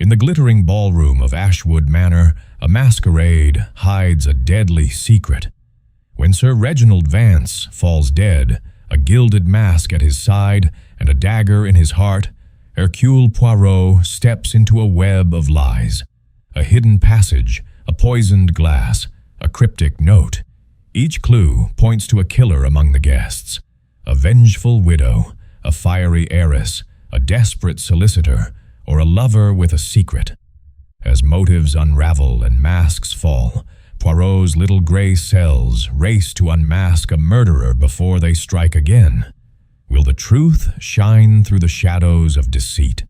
In the glittering ballroom of Ashwood Manor, a masquerade hides a deadly secret. When Sir Reginald Vance falls dead, a gilded mask at his side and a dagger in his heart, Hercule Poirot steps into a web of lies. A hidden passage, a poisoned glass, a cryptic note. Each clue points to a killer among the guests. A vengeful widow, a fiery heiress, a desperate solicitor, or a lover with a secret. As motives unravel and masks fall, Poirot's little gray cells race to unmask a murderer before they strike again. Will the truth shine through the shadows of deceit?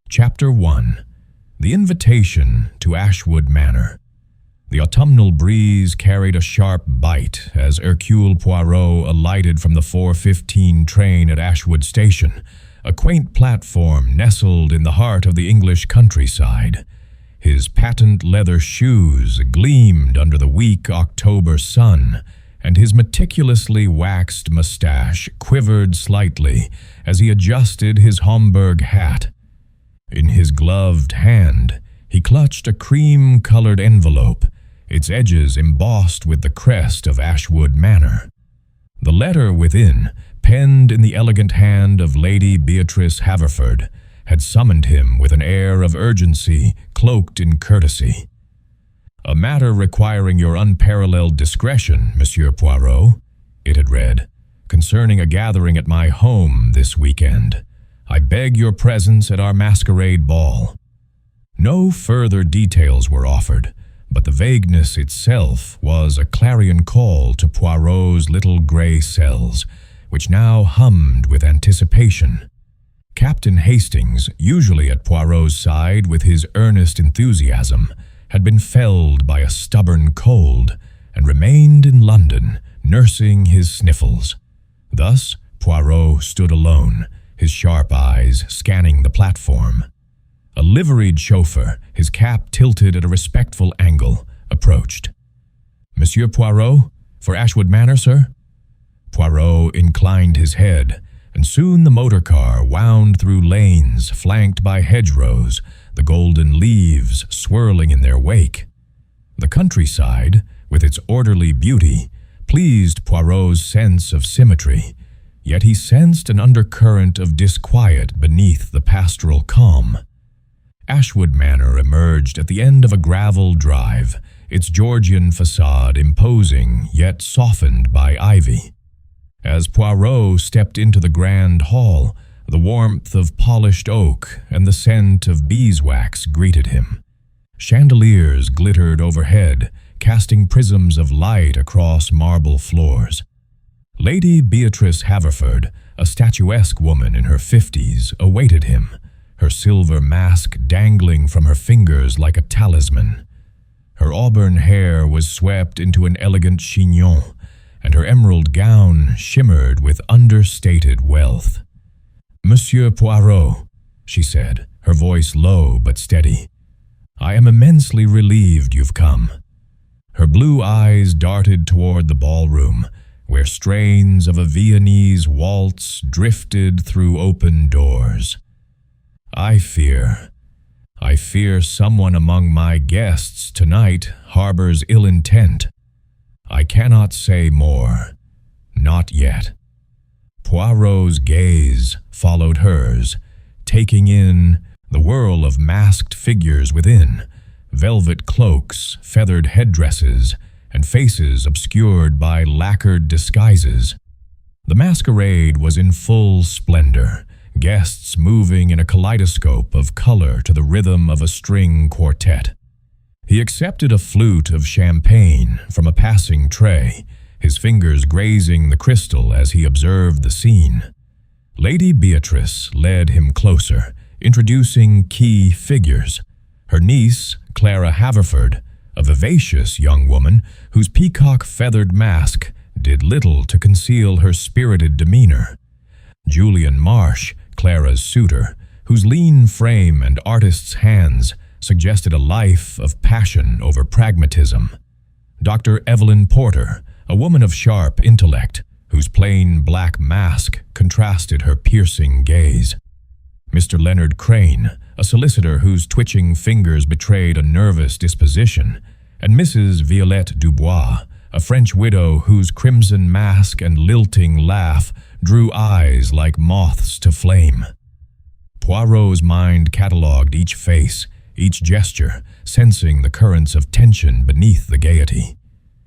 Chapter 1. The Invitation to Ashwood Manor. The autumnal breeze carried a sharp bite as Hercule Poirot alighted from the 4:15 train at Ashwood Station, a quaint platform nestled in the heart of the English countryside. His patent leather shoes gleamed under the weak October sun, and his meticulously waxed mustache quivered slightly as he adjusted his Homburg hat. In his gloved hand, he clutched a cream-colored envelope, its edges embossed with the crest of Ashwood Manor. The letter within, penned in the elegant hand of Lady Beatrice Haverford, had summoned him with an air of urgency cloaked in courtesy. "A matter requiring your unparalleled discretion, Monsieur Poirot," it had read, "concerning a gathering at my home this weekend. I beg your presence at our masquerade ball." No further details were offered, but the vagueness itself was a clarion call to Poirot's little gray cells, which now hummed with anticipation. Captain Hastings, usually at Poirot's side with his earnest enthusiasm, had been felled by a stubborn cold and remained in London, nursing his sniffles. Thus, Poirot stood alone, his sharp eyes scanning the platform. A liveried chauffeur, his cap tilted at a respectful angle, approached. "Monsieur Poirot, for Ashwood Manor, sir?" Poirot inclined his head, and soon the motor car wound through lanes flanked by hedgerows, the golden leaves swirling in their wake. The countryside, with its orderly beauty, pleased Poirot's sense of symmetry, yet he sensed an undercurrent of disquiet beneath the pastoral calm. Ashwood Manor emerged at the end of a gravel drive, its Georgian facade imposing yet softened by ivy. As Poirot stepped into the grand hall, the warmth of polished oak and the scent of beeswax greeted him. Chandeliers glittered overhead, casting prisms of light across marble floors. Lady Beatrice Haverford, a statuesque woman in her 50s, awaited him, her silver mask dangling from her fingers like a talisman. Her auburn hair was swept into an elegant chignon, and her emerald gown shimmered with understated wealth. "Monsieur Poirot," she said, her voice low but steady, "I am immensely relieved you've come." Her blue eyes darted toward the ballroom, where strains of a Viennese waltz drifted through open doors. I fear someone among my guests tonight harbors ill intent. I cannot say more. Not yet." Poirot's gaze followed hers, taking in the whirl of masked figures within, velvet cloaks, feathered headdresses, and faces obscured by lacquered disguises. The masquerade was in full splendor, guests moving in a kaleidoscope of color to the rhythm of a string quartet. He accepted a flute of champagne from a passing tray, his fingers grazing the crystal as he observed the scene. Lady Beatrice led him closer, introducing key figures. Her niece, Clara Haverford, a vivacious young woman whose peacock-feathered mask did little to conceal her spirited demeanor. Julian Marsh, Clara's suitor, whose lean frame and artist's hands suggested a life of passion over pragmatism. Dr. Evelyn Porter, a woman of sharp intellect, whose plain black mask contrasted her piercing gaze. Mr. Leonard Crane, a solicitor whose twitching fingers betrayed a nervous disposition, and Mrs. Violette Dubois, a French widow whose crimson mask and lilting laugh drew eyes like moths to flame. Poirot's mind catalogued each face, each gesture, sensing the currents of tension beneath the gaiety.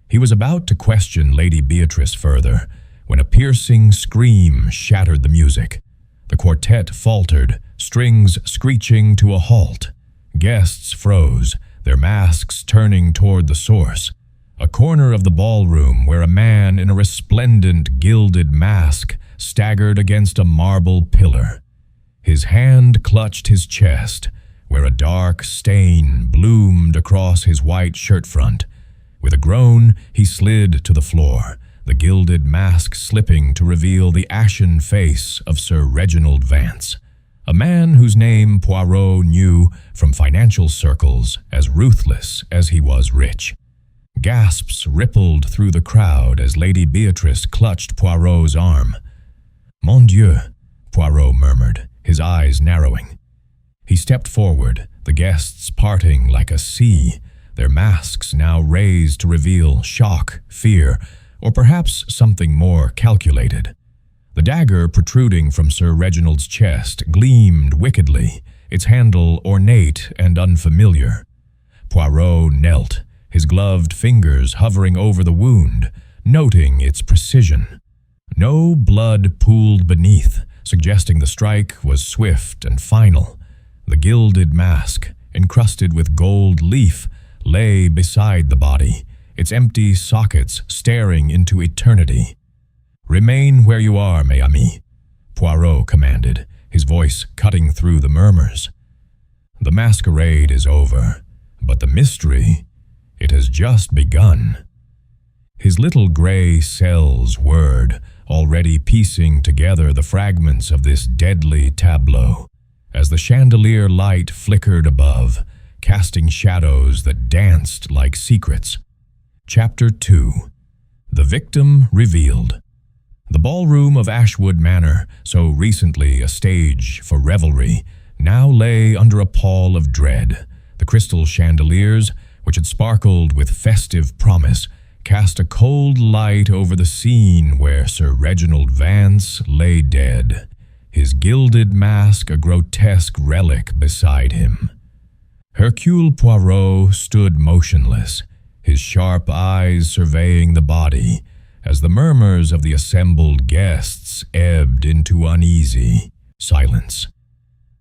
He was about to question Lady Beatrice further, when a piercing scream shattered the music. The quartet faltered, strings screeching to a halt. Guests froze, their masks turning toward the source, a corner of the ballroom where a man in a resplendent gilded mask staggered against a marble pillar. His hand clutched his chest, where a dark stain bloomed across his white shirt front. With a groan, he slid to the floor, the gilded mask slipping to reveal the ashen face of Sir Reginald Vance, a man whose name Poirot knew from financial circles as ruthless as he was rich. Gasps rippled through the crowd as Lady Beatrice clutched Poirot's arm. "Mon Dieu," Poirot murmured, his eyes narrowing. He stepped forward, the guests parting like a sea, their masks now raised to reveal shock, fear, or perhaps something more calculated. The dagger protruding from Sir Reginald's chest gleamed wickedly, its handle ornate and unfamiliar. Poirot knelt, his gloved fingers hovering over the wound, noting its precision. No blood pooled beneath, suggesting the strike was swift and final. The gilded mask, encrusted with gold leaf, lay beside the body, its empty sockets staring into eternity. "Remain where you are, mes amis," Poirot commanded, his voice cutting through the murmurs. "The masquerade is over, but the mystery, it has just begun." His little gray cells whirred, already piecing together the fragments of this deadly tableau, as the chandelier light flickered above, casting shadows that danced like secrets. Chapter 2. The Victim Revealed. The ballroom of Ashwood Manor, so recently a stage for revelry, now lay under a pall of dread. The crystal chandeliers, which had sparkled with festive promise, cast a cold light over the scene where Sir Reginald Vance lay dead, his gilded mask a grotesque relic beside him. Hercule Poirot stood motionless, his sharp eyes surveying the body, as the murmurs of the assembled guests ebbed into uneasy silence.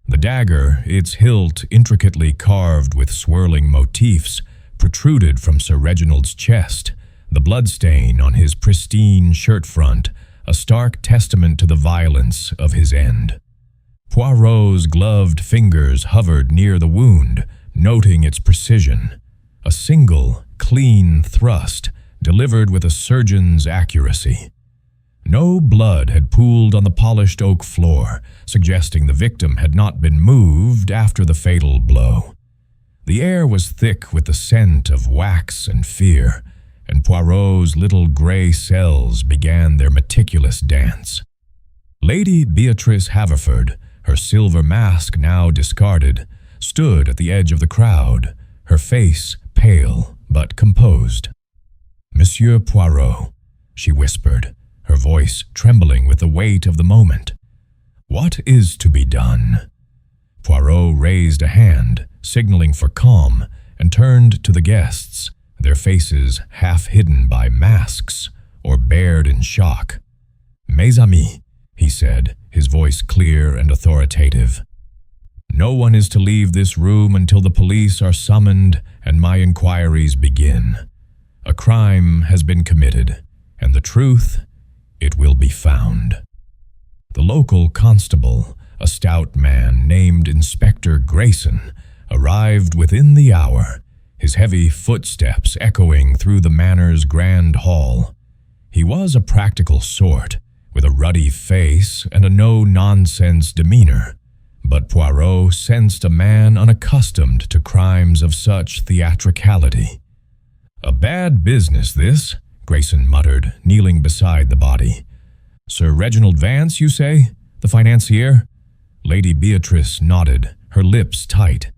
The dagger, its hilt intricately carved with swirling motifs, protruded from Sir Reginald's chest, the bloodstain on his pristine shirt front a stark testament to the violence of his end. Poirot's gloved fingers hovered near the wound, noting its precision. A single, clean thrust, delivered with a surgeon's accuracy. No blood had pooled on the polished oak floor, suggesting the victim had not been moved after the fatal blow. The air was thick with the scent of wax and fear, and Poirot's little gray cells began their meticulous dance. Lady Beatrice Haverford, her silver mask now discarded, stood at the edge of the crowd, her face pale but composed. "Monsieur Poirot," she whispered, her voice trembling with the weight of the moment. "What is to be done?" Poirot raised a hand, signaling for calm, and turned to the guests, their faces half hidden by masks or bared in shock. "Mes amis," he said, his voice clear and authoritative. "No one is to leave this room until the police are summoned and my inquiries begin. A crime has been committed, and the truth, it will be found." The local constable, a stout man named Inspector Grayson, arrived within the hour, his heavy footsteps echoing through the manor's grand hall. He was a practical sort, with a ruddy face and a no-nonsense demeanor, but Poirot sensed a man unaccustomed to crimes of such theatricality. "A bad business, this," Grayson muttered, kneeling beside the body. "Sir Reginald Vance, you say? The financier?" Lady Beatrice nodded, her lips tight.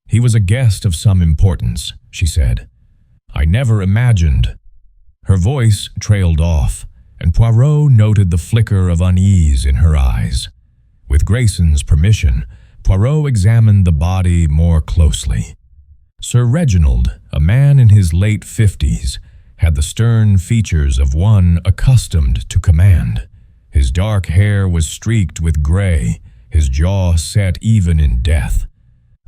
"He was a guest of some importance," she said. "I never imagined—" Her voice trailed off, and Poirot noted the flicker of unease in her eyes. With Grayson's permission, Poirot examined the body more closely. Sir Reginald, a man in his late 50s, had the stern features of one accustomed to command. His dark hair was streaked with gray, his jaw set even in death.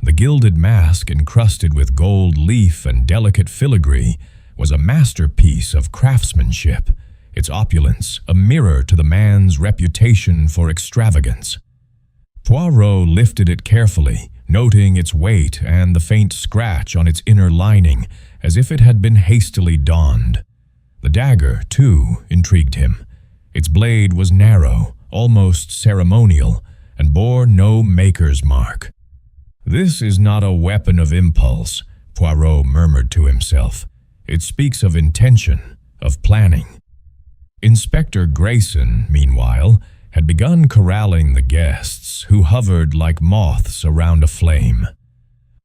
The gilded mask encrusted with gold leaf and delicate filigree was a masterpiece of craftsmanship, its opulence a mirror to the man's reputation for extravagance. Poirot lifted it carefully, noting its weight and the faint scratch on its inner lining, as if it had been hastily donned. The dagger, too, intrigued him. Its blade was narrow, almost ceremonial, and bore no maker's mark. "This is not a weapon of impulse," Poirot murmured to himself. "It speaks of intention, of planning." Inspector Grayson, meanwhile, had begun corralling the guests, who hovered like moths around a flame.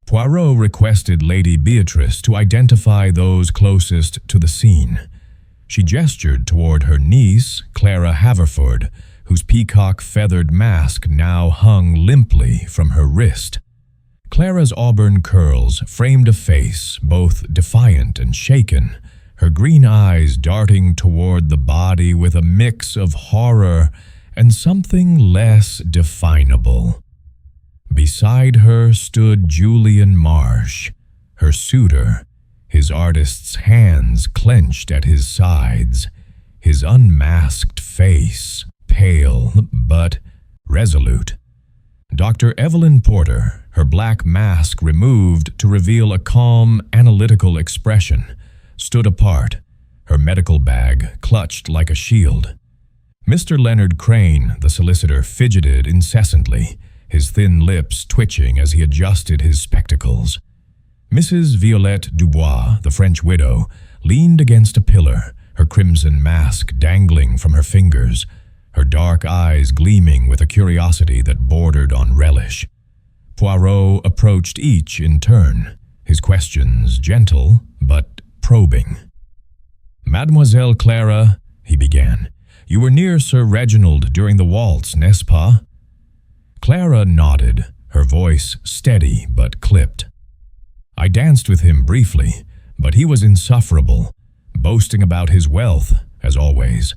Poirot requested Lady Beatrice to identify those closest to the scene. She gestured toward her niece, Clara Haverford, whose peacock-feathered mask now hung limply from her wrist. Clara's auburn curls framed a face both defiant and shaken, her green eyes darting toward the body with a mix of horror and something less definable. Beside her stood Julian Marsh, her suitor, his artist's hands clenched at his sides, his unmasked face pale but resolute. Dr. Evelyn Porter, her black mask removed to reveal a calm, analytical expression, stood apart, her medical bag clutched like a shield. Mr. Leonard Crane, the solicitor, fidgeted incessantly, his thin lips twitching as he adjusted his spectacles. Mrs. Violette Dubois, the French widow, leaned against a pillar, her crimson mask dangling from her fingers, her dark eyes gleaming with a curiosity that bordered on relish. Poirot approached each in turn, his questions gentle but probing. "Mademoiselle Clara," he began, "you were near Sir Reginald during the waltz, n'est-ce pas?" Clara nodded, her voice steady but clipped. "I danced with him briefly, but he was insufferable, boasting about his wealth, as always.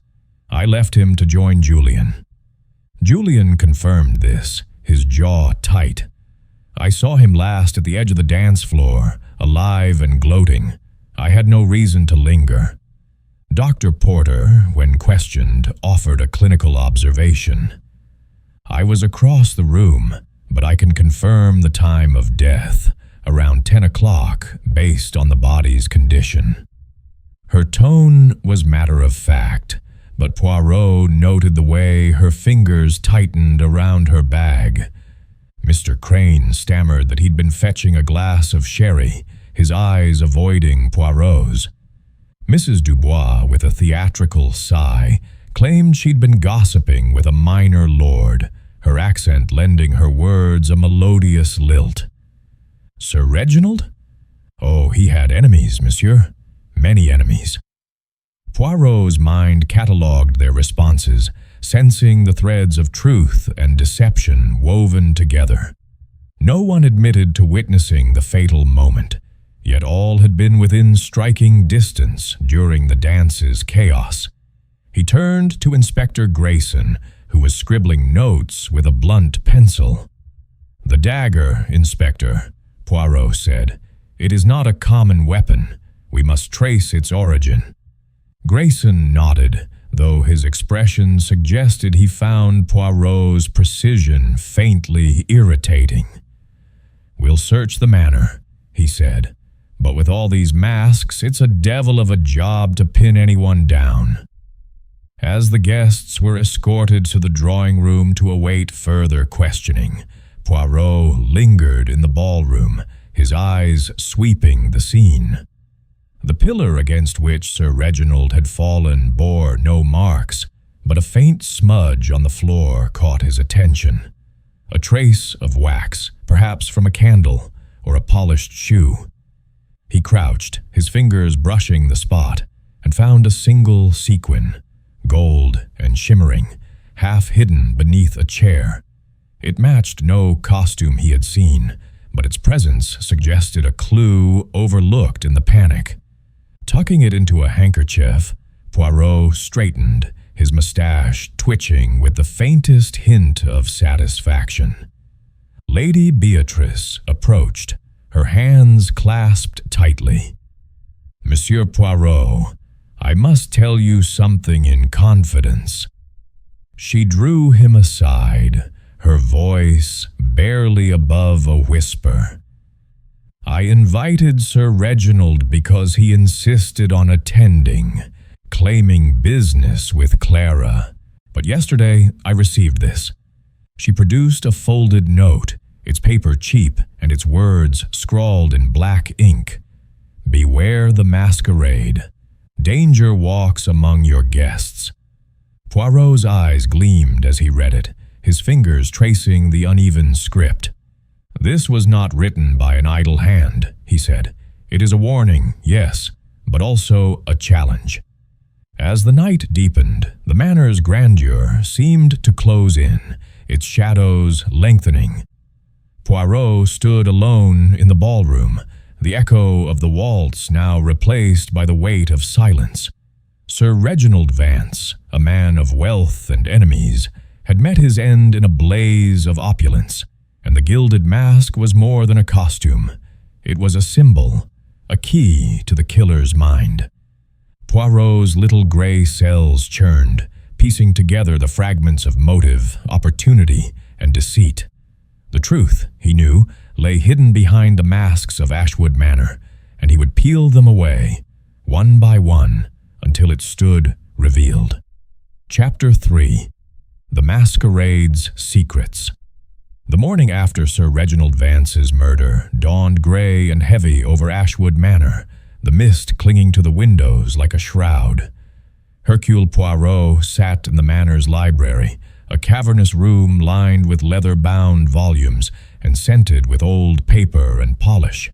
I left him to join Julian." Julian confirmed this, his jaw tight. "I saw him last at the edge of the dance floor, alive and gloating. I had no reason to linger." Dr. Porter, when questioned, offered a clinical observation. "I was across the room, but I can confirm the time of death, around 10 o'clock, based on the body's condition." Her tone was matter-of-fact, but Poirot noted the way her fingers tightened around her bag. Mr. Crane stammered that he'd been fetching a glass of sherry, his eyes avoiding Poirot's. Mrs. Dubois, with a theatrical sigh, claimed she'd been gossiping with a minor lord, her accent lending her words a melodious lilt. "Sir Reginald? Oh, he had enemies, monsieur. Many enemies." Poirot's mind catalogued their responses, sensing the threads of truth and deception woven together. No one admitted to witnessing the fatal moment, yet all had been within striking distance during the dance's chaos. He turned to Inspector Grayson, who was scribbling notes with a blunt pencil. "The dagger, Inspector," Poirot said. "It is not a common weapon. We must trace its origin." Grayson nodded, though his expression suggested he found Poirot's precision faintly irritating. "We'll search the manor," he said, "but with all these masks, it's a devil of a job to pin anyone down." As the guests were escorted to the drawing room to await further questioning, Poirot lingered in the ballroom, his eyes sweeping the scene. The pillar against which Sir Reginald had fallen bore no marks, but a faint smudge on the floor caught his attention. A trace of wax, perhaps from a candle or a polished shoe. He crouched, his fingers brushing the spot, and found a single sequin, gold and shimmering, half hidden beneath a chair. It matched no costume he had seen, but its presence suggested a clue overlooked in the panic. Tucking it into a handkerchief, Poirot straightened, his mustache twitching with the faintest hint of satisfaction. Lady Beatrice approached, her hands clasped tightly. "Monsieur Poirot, I must tell you something in confidence." She drew him aside, her voice barely above a whisper. "I invited Sir Reginald because he insisted on attending, claiming business with Clara. But yesterday I received this." She produced a folded note, its paper cheap and its words scrawled in black ink. "Beware the masquerade. Danger walks among your guests." Poirot's eyes gleamed as he read it, his fingers tracing the uneven script. "This was not written by an idle hand," he said. "It is a warning, yes, but also a challenge." As the night deepened, the manor's grandeur seemed to close in, its shadows lengthening. Poirot stood alone in the ballroom, the echo of the waltz now replaced by the weight of silence. Sir Reginald Vance, a man of wealth and enemies, had met his end in a blaze of opulence, and the gilded mask was more than a costume. It was a symbol, a key to the killer's mind. Poirot's little gray cells churned, piecing together the fragments of motive, opportunity, and deceit. The truth, he knew, lay hidden behind the masks of Ashwood Manor, and he would peel them away, one by one, until it stood revealed. Chapter 3. The Masquerade's Secrets. The morning after Sir Reginald Vance's murder dawned gray and heavy over Ashwood Manor, the mist clinging to the windows like a shroud. Hercule Poirot sat in the manor's library, a cavernous room lined with leather-bound volumes and scented with old paper and polish.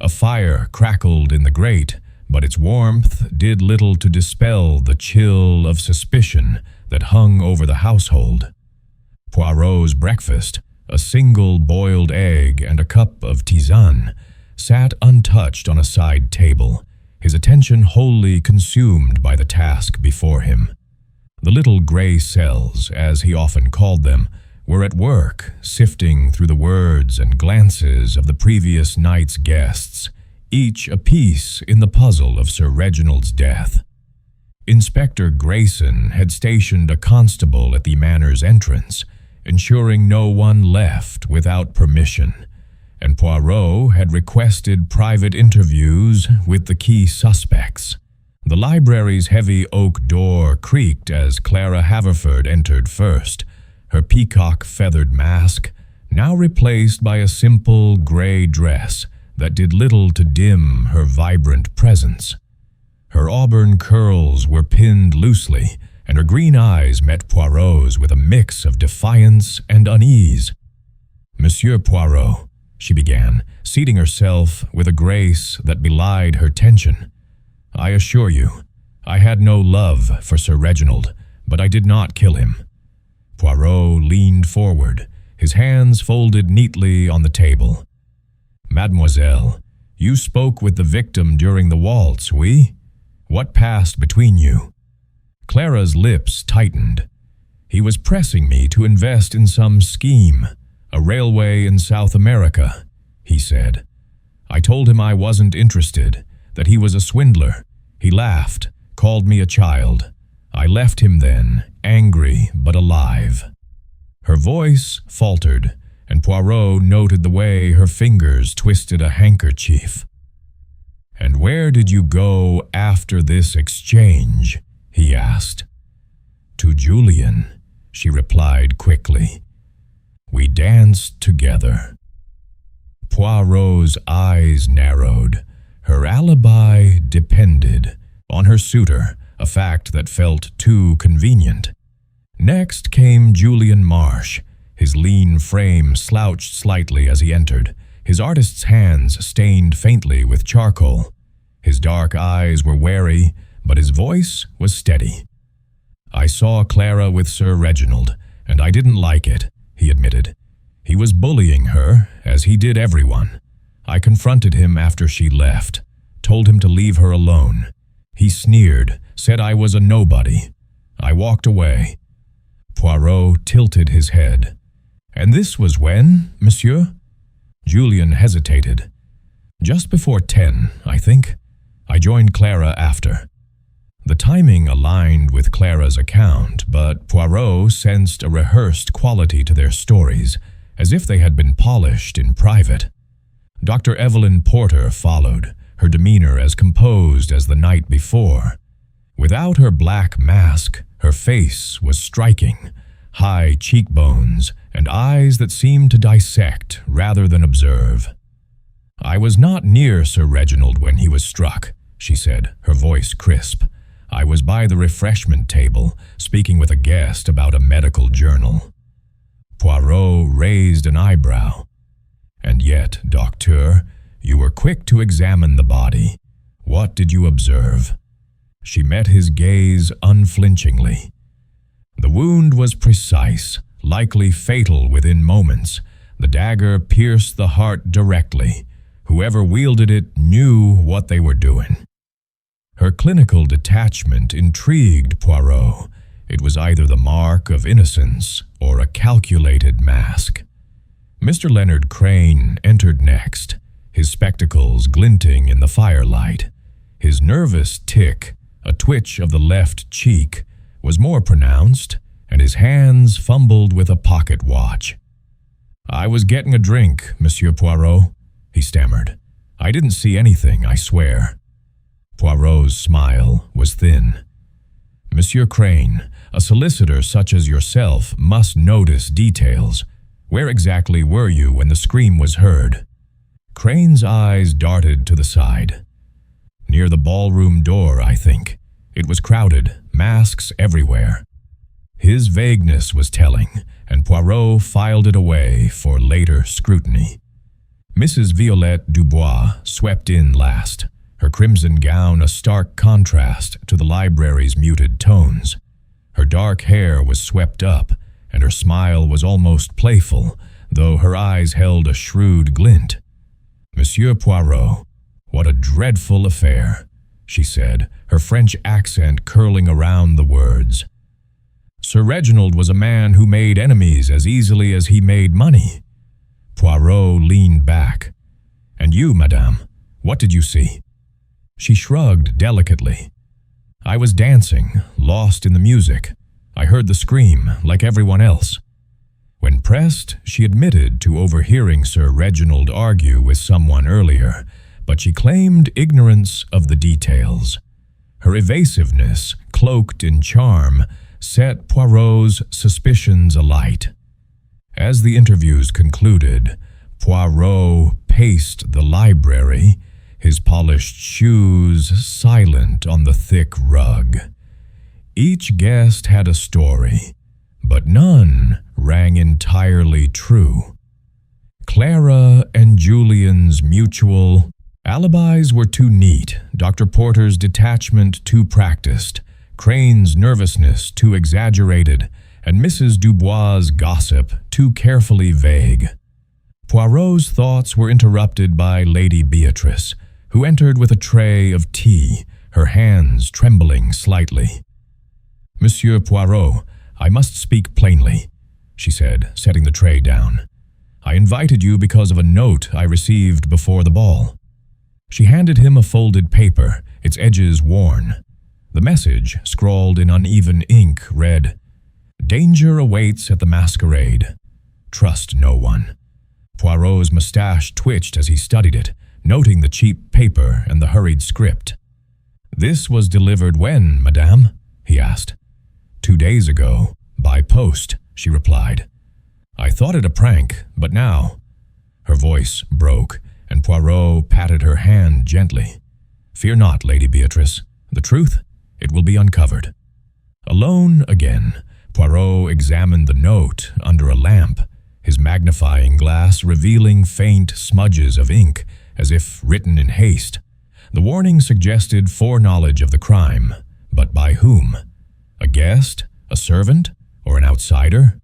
A fire crackled in the grate, but its warmth did little to dispel the chill of suspicion that hung over the household. Poirot's breakfast, a single boiled egg and a cup of tisane, sat untouched on a side table, his attention wholly consumed by the task before him. The little gray cells, as he often called them, were at work, sifting through the words and glances of the previous night's guests, each a piece in the puzzle of Sir Reginald's death. Inspector Grayson had stationed a constable at the manor's entrance, ensuring no one left without permission, and Poirot had requested private interviews with the key suspects. The library's heavy oak door creaked as Clara Haverford entered first, her peacock-feathered mask now replaced by a simple gray dress that did little to dim her vibrant presence. Her auburn curls were pinned loosely, and her green eyes met Poirot's with a mix of defiance and unease. "Monsieur Poirot," she began, seating herself with a grace that belied her tension, "I assure you, I had no love for Sir Reginald, but I did not kill him." Poirot leaned forward, his hands folded neatly on the table. "Mademoiselle, you spoke with the victim during the waltz, oui? What passed between you?" Clara's lips tightened. "He was pressing me to invest in some scheme, a railway in South America," he said. "I told him I wasn't interested, that he was a swindler. He laughed, called me a child. I left him then, angry but alive." Her voice faltered, and Poirot noted the way her fingers twisted a handkerchief. "And where did you go after this exchange?" he asked. "To Julian," she replied quickly. "We danced together." Poirot's eyes narrowed. Her alibi depended on her suitor, a fact that felt too convenient. Next came Julian Marsh, His lean frame slouched slightly as he entered, his artist's hands stained faintly with charcoal. His dark eyes were wary, but his voice was steady. "I saw Clara with Sir Reginald, and I didn't like it," he admitted. "He was bullying her, as he did everyone. I confronted him after she left, told him to leave her alone. He sneered, said I was a nobody. I walked away." Poirot tilted his head. "And this was when, monsieur?" Julian hesitated. "Just before 10, I think. I joined Clara after." The timing aligned with Clara's account, but Poirot sensed a rehearsed quality to their stories, as if they had been polished in private. Dr. Evelyn Porter followed, her demeanor as composed as the night before. Without her black mask, her face was striking, high cheekbones and eyes that seemed to dissect rather than observe. "I was not near Sir Reginald when he was struck," she said, her voice crisp. "I was by the refreshment table, speaking with a guest about a medical journal." Poirot raised an eyebrow. "And yet, docteur, you were quick to examine the body. What did you observe?" She met his gaze unflinchingly. "The wound was precise, likely fatal within moments. The dagger pierced the heart directly. Whoever wielded it knew what they were doing." Her clinical detachment intrigued Poirot. It was either the mark of innocence or a calculated mask. Mr. Leonard Crane entered next, his spectacles glinting in the firelight. His nervous tic, a twitch of the left cheek, was more pronounced, and his hands fumbled with a pocket watch. "I was getting a drink, Monsieur Poirot," he stammered. "I didn't see anything, I swear." Poirot's smile was thin. "Monsieur Crane, a solicitor such as yourself must notice details. Where exactly were you when the scream was heard?" Crane's eyes darted to the side. "Near the ballroom door, I think. It was crowded, masks everywhere." His vagueness was telling, and Poirot filed it away for later scrutiny. Mrs. Violette Dubois swept in last, her crimson gown a stark contrast to the library's muted tones. Her dark hair was swept up, and her smile was almost playful, though her eyes held a shrewd glint. "Monsieur Poirot, what a dreadful affair," she said, her French accent curling around the words. "Sir Reginald was a man who made enemies as easily as he made money." Poirot leaned back. "And you, madame, what did you see?" She shrugged delicately. "I was dancing, lost in the music. I heard the scream, like everyone else." When pressed, she admitted to overhearing Sir Reginald argue with someone earlier, but she claimed ignorance of the details. Her evasiveness, cloaked in charm, set Poirot's suspicions alight. As the interviews concluded, Poirot paced the library, his polished shoes silent on the thick rug. Each guest had a story, but none rang entirely true. Clara and Julian's mutual alibis were too neat, Dr. Porter's detachment too practiced, Crane's nervousness too exaggerated, and Mrs. Dubois' gossip too carefully vague. Poirot's thoughts were interrupted by Lady Beatrice, who entered with a tray of tea, her hands trembling slightly. "Monsieur Poirot, I must speak plainly," she said, setting the tray down. "I invited you because of a note I received before the ball." She handed him a folded paper, its edges worn. The message, scrawled in uneven ink, read, "Danger awaits at the masquerade. Trust no one." Poirot's mustache twitched as he studied it, noting the cheap paper and the hurried script. "This was delivered when, madame?" he asked. "2 days ago, by post," she replied. "I thought it a prank, but now—" Her voice broke, and Poirot patted her hand gently. "Fear not, Lady Beatrice. The truth, it will be uncovered." Alone again, Poirot examined the note under a lamp, his magnifying glass revealing faint smudges of ink as if written in haste. The warning suggested foreknowledge of the crime, but by whom? A guest? A servant? Or an outsider?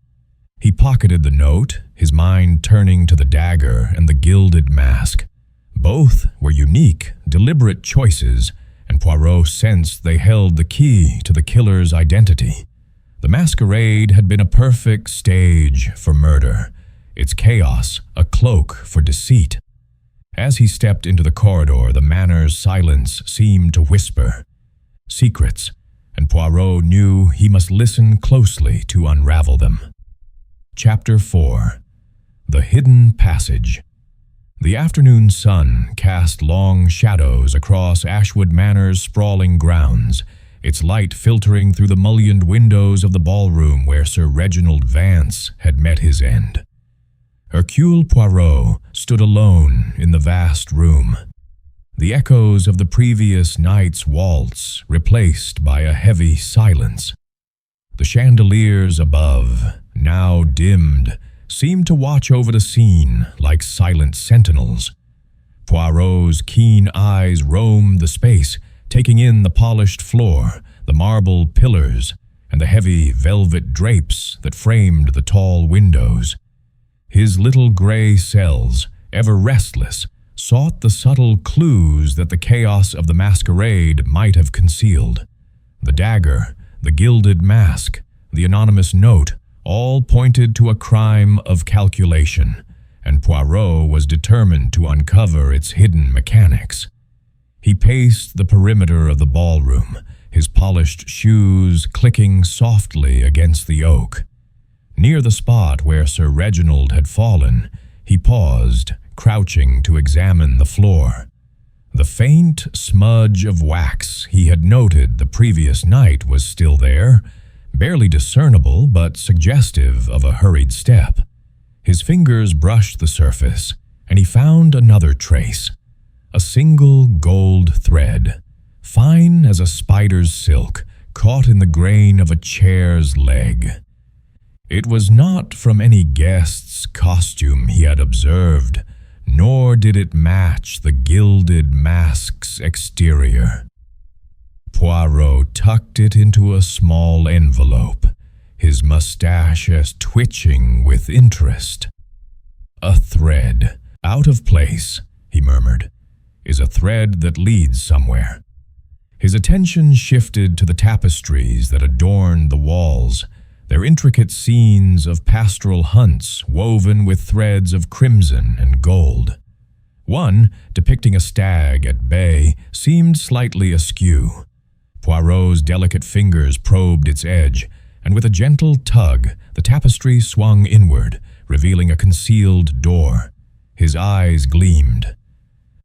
He pocketed the note, his mind turning to the dagger and the gilded mask. Both were unique, deliberate choices, and Poirot sensed they held the key to the killer's identity. The masquerade had been a perfect stage for murder, its chaos a cloak for deceit. As he stepped into the corridor, the manor's silence seemed to whisper secrets, and Poirot knew he must listen closely to unravel them. Chapter 4. The Hidden Passage. The afternoon sun cast long shadows across Ashwood Manor's sprawling grounds, its light filtering through the mullioned windows of the ballroom where Sir Reginald Vance had met his end. Hercule Poirot stood alone in the vast room, the echoes of the previous night's waltz replaced by a heavy silence. The chandeliers above, now dimmed, seemed to watch over the scene like silent sentinels. Poirot's keen eyes roamed the space, taking in the polished floor, the marble pillars, and the heavy velvet drapes that framed the tall windows. His little gray cells, ever restless, sought the subtle clues that the chaos of the masquerade might have concealed. The dagger, the gilded mask, the anonymous note, all pointed to a crime of calculation, and Poirot was determined to uncover its hidden mechanics. He paced the perimeter of the ballroom, his polished shoes clicking softly against the oak. Near the spot where Sir Reginald had fallen, he paused, crouching to examine the floor. The faint smudge of wax he had noted the previous night was still there, barely discernible but suggestive of a hurried step. His fingers brushed the surface, and he found another trace. A single gold thread, fine as a spider's silk, caught in the grain of a chair's leg. It was not from any guest's costume he had observed, nor did it match the gilded mask's exterior. Poirot tucked it into a small envelope, his mustaches twitching with interest. A thread, out of place, he murmured, is a thread that leads somewhere. His attention shifted to the tapestries that adorned the walls, their intricate scenes of pastoral hunts woven with threads of crimson and gold. One, depicting a stag at bay, seemed slightly askew. Poirot's delicate fingers probed its edge, and with a gentle tug, the tapestry swung inward, revealing a concealed door. His eyes gleamed.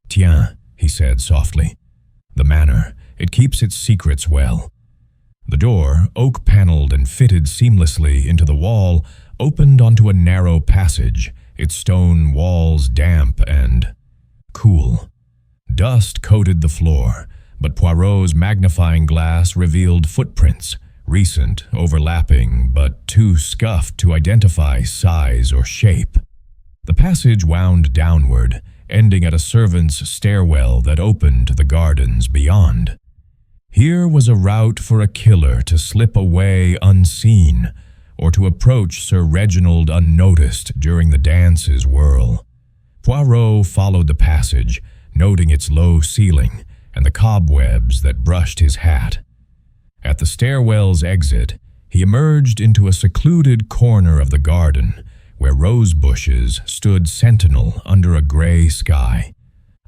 "Tiens," he said softly. "The manor, it keeps its secrets well." The door, oak-paneled and fitted seamlessly into the wall, opened onto a narrow passage, its stone walls damp and cool. Dust coated the floor, but Poirot's magnifying glass revealed footprints, recent, overlapping, but too scuffed to identify size or shape. The passage wound downward, ending at a servant's stairwell that opened to the gardens beyond. Here was a route for a killer to slip away unseen, or to approach Sir Reginald unnoticed during the dance's whirl. Poirot followed the passage, noting its low ceiling and the cobwebs that brushed his hat. At the stairwell's exit, he emerged into a secluded corner of the garden, where rose bushes stood sentinel under a gray sky.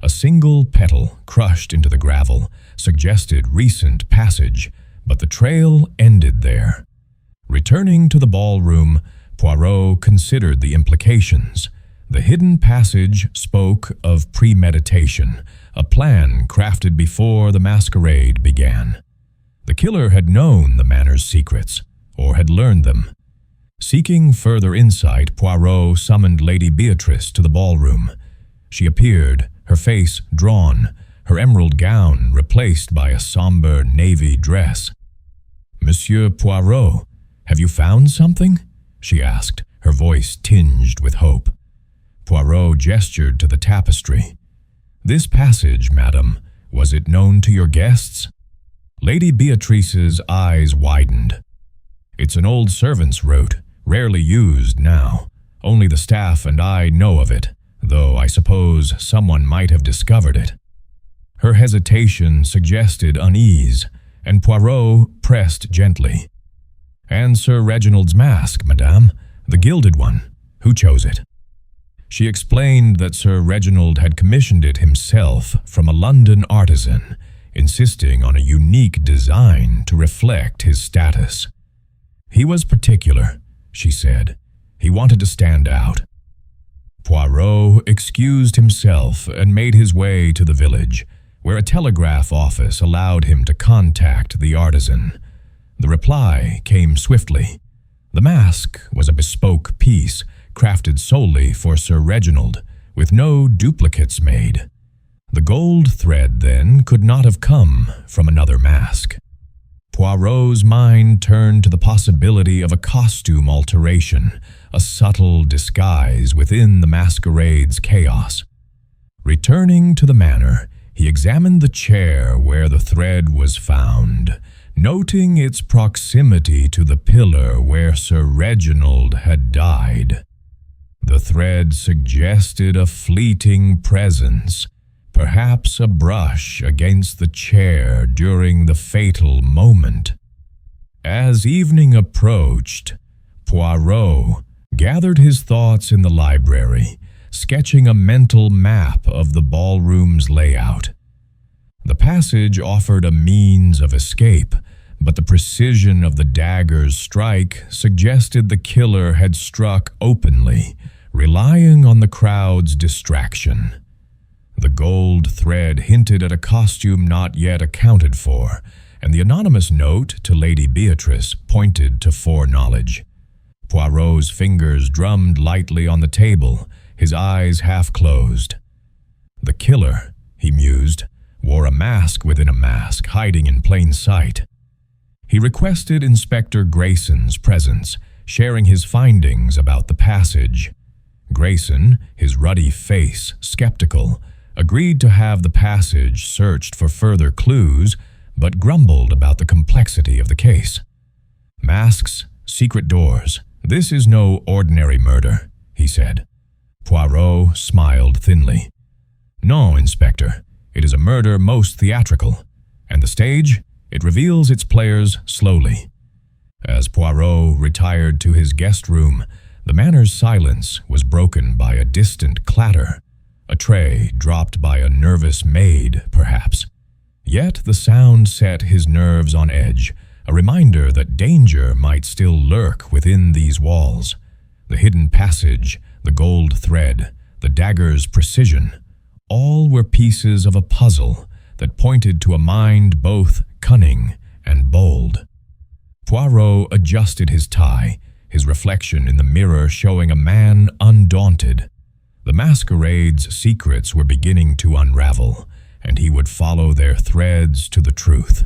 A single petal, crushed into the gravel, suggested recent passage, but the trail ended there. Returning to the ballroom, Poirot considered the implications. The hidden passage spoke of premeditation, a plan crafted before the masquerade began. The killer had known the manor's secrets, or had learned them. Seeking further insight, Poirot summoned Lady Beatrice to the ballroom. She appeared, her face drawn, her emerald gown replaced by a somber navy dress. "Monsieur Poirot, have you found something?" she asked, her voice tinged with hope. Poirot gestured to the tapestry. "This passage, madam, was it known to your guests?" Lady Beatrice's eyes widened. "It's an old servant's route, rarely used now. Only the staff and I know of it, though I suppose someone might have discovered it." Her hesitation suggested unease, and Poirot pressed gently. "And Sir Reginald's mask, madame, the gilded one. Who chose it?" She explained that Sir Reginald had commissioned it himself from a London artisan, insisting on a unique design to reflect his status. "He was particular," she said. "He wanted to stand out." Poirot excused himself and made his way to the village, where a telegraph office allowed him to contact the artisan. The reply came swiftly. The mask was a bespoke piece, crafted solely for Sir Reginald, with no duplicates made. The gold thread, then, could not have come from another mask. Poirot's mind turned to the possibility of a costume alteration, a subtle disguise within the masquerade's chaos. Returning to the manor, he examined the chair where the thread was found, noting its proximity to the pillar where Sir Reginald had died. The thread suggested a fleeting presence, perhaps a brush against the chair during the fatal moment. As evening approached, Poirot gathered his thoughts in the library, sketching a mental map of the ballroom's layout. The passage offered a means of escape, but the precision of the dagger's strike suggested the killer had struck openly, relying on the crowd's distraction. The gold thread hinted at a costume not yet accounted for, and the anonymous note to Lady Beatrice pointed to foreknowledge. Poirot's fingers drummed lightly on the table, his eyes half closed. The killer, he mused, wore a mask within a mask, hiding in plain sight. He requested Inspector Grayson's presence, sharing his findings about the passage. Grayson, his ruddy face skeptical, agreed to have the passage searched for further clues, but grumbled about the complexity of the case. "Masks, secret doors. This is no ordinary murder," he said. Poirot smiled thinly. "No, Inspector. It is a murder most theatrical. And the stage? It reveals its players slowly." As Poirot retired to his guest room, the manor's silence was broken by a distant clatter. A tray dropped by a nervous maid, perhaps. Yet the sound set his nerves on edge, a reminder that danger might still lurk within these walls. The hidden passage, the gold thread, the dagger's precision, all were pieces of a puzzle that pointed to a mind both cunning and bold. Poirot adjusted his tie, his reflection in the mirror showing a man undaunted. The masquerade's secrets were beginning to unravel, and he would follow their threads to the truth.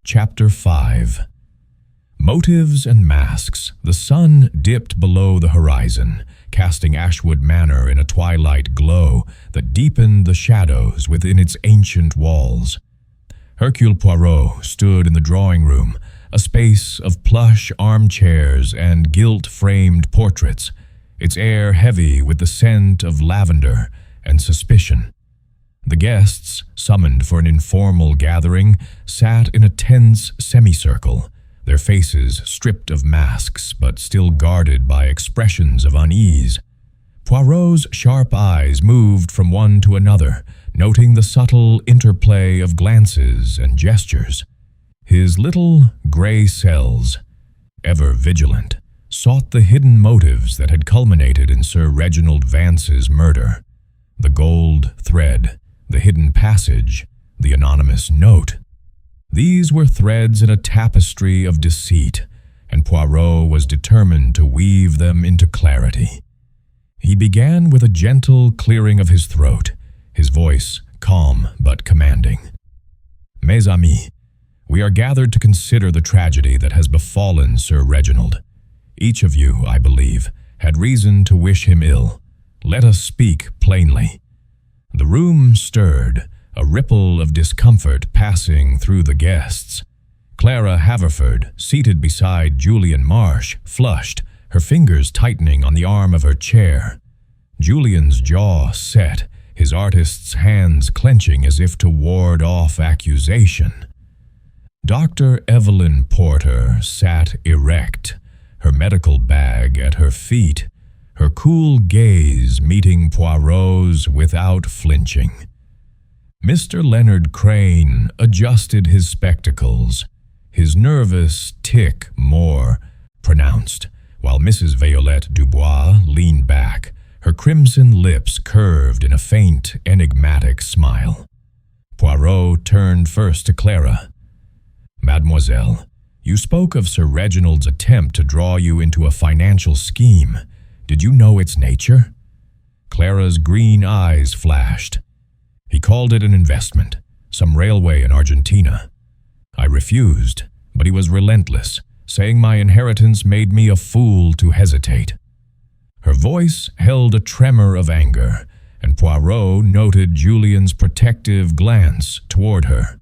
Chapter 5. Motives and masks. The sun dipped below the horizon, casting Ashwood Manor in a twilight glow that deepened the shadows within its ancient walls. Hercule Poirot stood in the drawing room, a space of plush armchairs and gilt-framed portraits, its air heavy with the scent of lavender and suspicion. The guests, summoned for an informal gathering, sat in a tense semicircle, their faces stripped of masks but still guarded by expressions of unease. Poirot's sharp eyes moved from one to another, noting the subtle interplay of glances and gestures. His little gray cells, ever vigilant, sought the hidden motives that had culminated in Sir Reginald Vance's murder. The gold thread, the hidden passage, the anonymous note. These were threads in a tapestry of deceit, and Poirot was determined to weave them into clarity. He began with a gentle clearing of his throat, his voice calm but commanding. "Mes amis, we are gathered to consider the tragedy that has befallen Sir Reginald. Each of you, I believe, had reason to wish him ill. Let us speak plainly. The room stirred, a ripple of discomfort passing through the guests. Clara Haverford, seated beside Julian Marsh, flushed, her fingers tightening on the arm of her chair. Julian's jaw set, his artist's hands clenching as if to ward off accusation. Dr. Evelyn Porter sat erect, her medical bag at her feet, her cool gaze meeting Poirot's without flinching. Mr. Leonard Crane adjusted his spectacles, his nervous tick more pronounced, while Mrs. Violette Dubois leaned back, her crimson lips curved in a faint, enigmatic smile. Poirot turned first to Clara. "Mademoiselle, you spoke of Sir Reginald's attempt to draw you into a financial scheme. Did you know its nature?" Clara's green eyes flashed. "He called it an investment, some railway in Argentina. I refused, but he was relentless, saying my inheritance made me a fool to hesitate." Her voice held a tremor of anger, and Poirot noted Julian's protective glance toward her.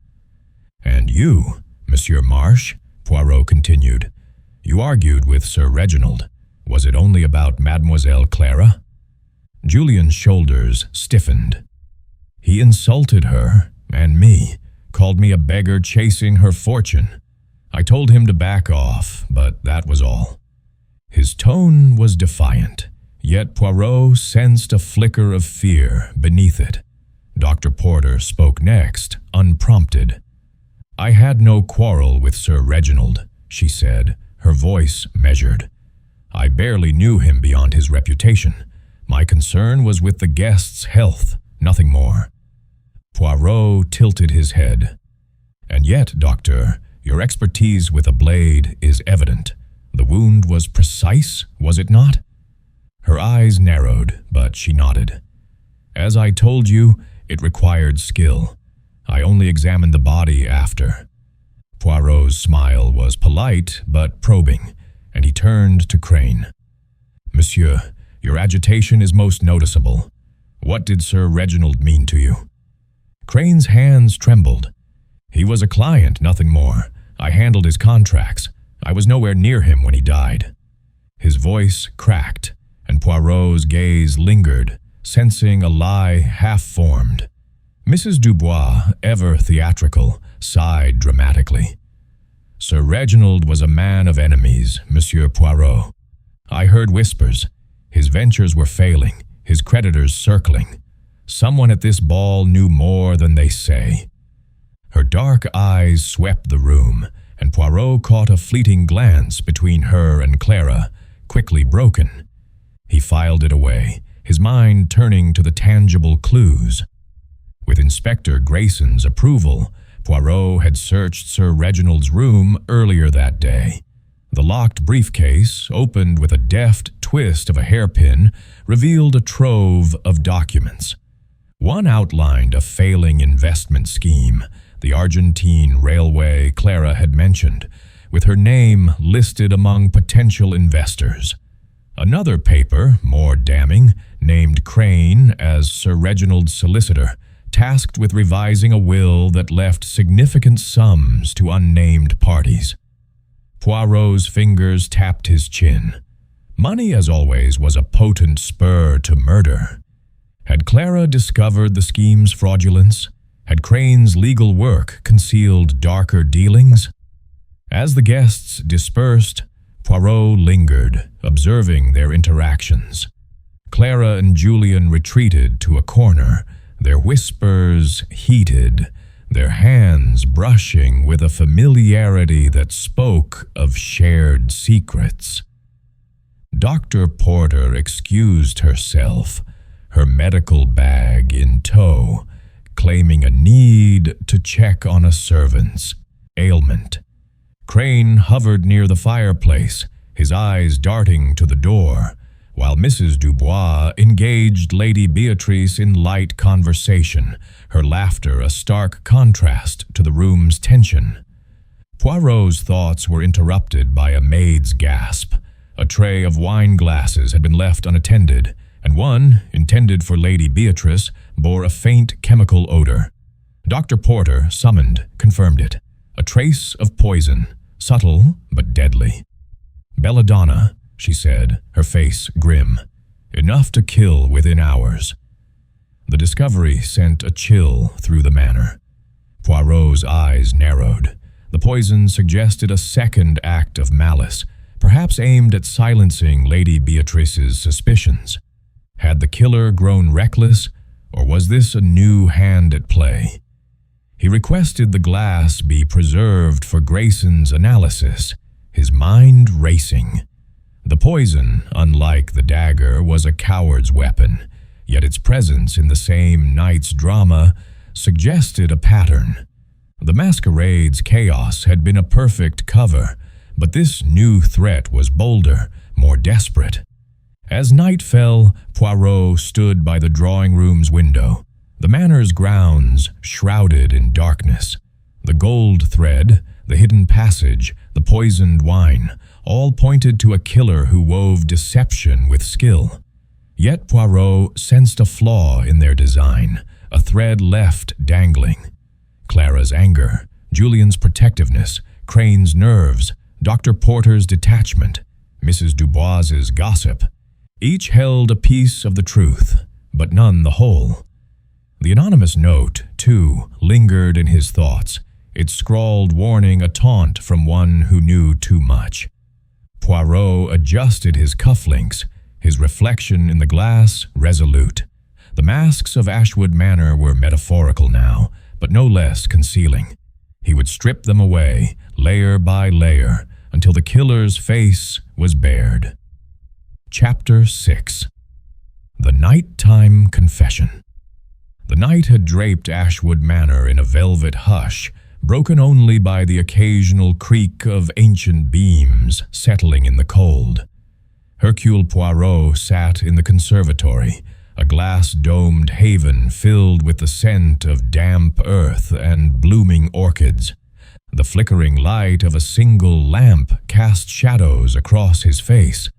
"And you, Monsieur Marsh," Poirot continued, "you argued with Sir Reginald. Was it only about Mademoiselle Clara?" Julian's shoulders stiffened. "He insulted her and me, called me a beggar chasing her fortune. I told him to back off, but that was all." His tone was defiant, yet Poirot sensed a flicker of fear beneath it. Dr. Porter spoke next, unprompted. "I had no quarrel with Sir Reginald," she said, her voice measured. "I barely knew him beyond his reputation. My concern was with the guest's health, nothing more." Poirot tilted his head. "And yet, Doctor, your expertise with a blade is evident. The wound was precise, was it not?" Her eyes narrowed, but she nodded. "As I told you, it required skill. I only examined the body after." Poirot's smile was polite but probing, and he turned to Crane. "Monsieur, your agitation is most noticeable. What did Sir Reginald mean to you?" Crane's hands trembled. "He was a client, nothing more. I handled his contracts. I was nowhere near him when he died." His voice cracked, and Poirot's gaze lingered, sensing a lie half-formed. Mrs. Dubois, ever theatrical, sighed dramatically. "Sir Reginald was a man of enemies, Monsieur Poirot. I heard whispers. His ventures were failing, his creditors circling. Someone at this ball knew more than they say." Her dark eyes swept the room, and Poirot caught a fleeting glance between her and Clara, quickly broken. He filed it away, his mind turning to the tangible clues. With Inspector Grayson's approval, Poirot had searched Sir Reginald's room earlier that day. The locked briefcase, opened with a deft twist of a hairpin, revealed a trove of documents. One outlined a failing investment scheme, the Argentine railway Clara had mentioned, with her name listed among potential investors. Another paper, more damning, named Crane as Sir Reginald's solicitor, tasked with revising a will that left significant sums to unnamed parties. Poirot's fingers tapped his chin. Money, as always, was a potent spur to murder. Had Clara discovered the scheme's fraudulence? Had Crane's legal work concealed darker dealings? As the guests dispersed, Poirot lingered, observing their interactions. Clara and Julian retreated to a corner, their whispers heated, their hands brushing with a familiarity that spoke of shared secrets. Dr. Porter excused herself, her medical bag in tow, claiming a need to check on a servant's ailment. Crane hovered near the fireplace, his eyes darting to the door, while Mrs. Dubois engaged Lady Beatrice in light conversation, her laughter a stark contrast to the room's tension. Poirot's thoughts were interrupted by a maid's gasp, A tray of wine glasses had been left unattended, and one, intended for Lady Beatrice, bore a faint chemical odor. Dr. Porter, summoned, confirmed it. A trace of poison, subtle but deadly. "Belladonna," she said, her face grim. "Enough to kill within hours." The discovery sent a chill through the manor. Poirot's eyes narrowed. The poison suggested a second act of malice, perhaps aimed at silencing Lady Beatrice's suspicions. Had the killer grown reckless, or was this a new hand at play? He requested the glass be preserved for Grayson's analysis, his mind racing. The poison, unlike the dagger, was a coward's weapon, yet its presence in the same night's drama suggested a pattern. The masquerade's chaos had been a perfect cover, but this new threat was bolder, more desperate. As night fell, Poirot stood by the drawing-room's window, the manor's grounds shrouded in darkness. The gold thread, the hidden passage, the poisoned wine, all pointed to a killer who wove deception with skill. Yet Poirot sensed a flaw in their design, a thread left dangling. Clara's anger, Julian's protectiveness, Crane's nerves, Dr. Porter's detachment, Mrs. Dubois's gossip. Each held a piece of the truth, but none the whole. The anonymous note, too, lingered in his thoughts, its scrawled warning a taunt from one who knew too much. Poirot adjusted his cufflinks, his reflection in the glass resolute. The masks of Ashwood Manor were metaphorical now, but no less concealing. He would strip them away, layer by layer, until the killer's face was bared. Chapter 6. The Nighttime Confession. The night had draped Ashwood Manor in a velvet hush, broken only by the occasional creak of ancient beams settling in the cold. Hercule Poirot sat in the conservatory, a glass-domed haven filled with the scent of damp earth and blooming orchids. The flickering light of a single lamp cast shadows across his face,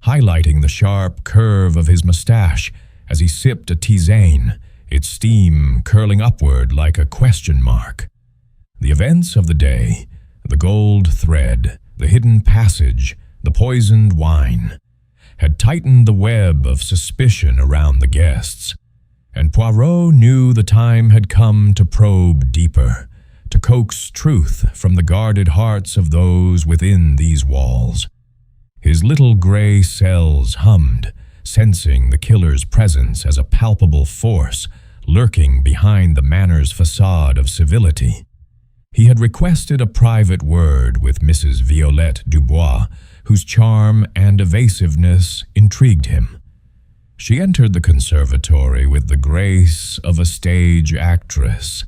highlighting the sharp curve of his mustache as he sipped a tisane, its steam curling upward like a question mark. The events of the day, the gold thread, the hidden passage, the poisoned wine, had tightened the web of suspicion around the guests, and Poirot knew the time had come to probe deeper, to coax truth from the guarded hearts of those within these walls. His little gray cells hummed, sensing the killer's presence as a palpable force lurking behind the manor's facade of civility. He had requested a private word with Mrs. Violette Dubois, whose charm and evasiveness intrigued him. She entered the conservatory with the grace of a stage actress,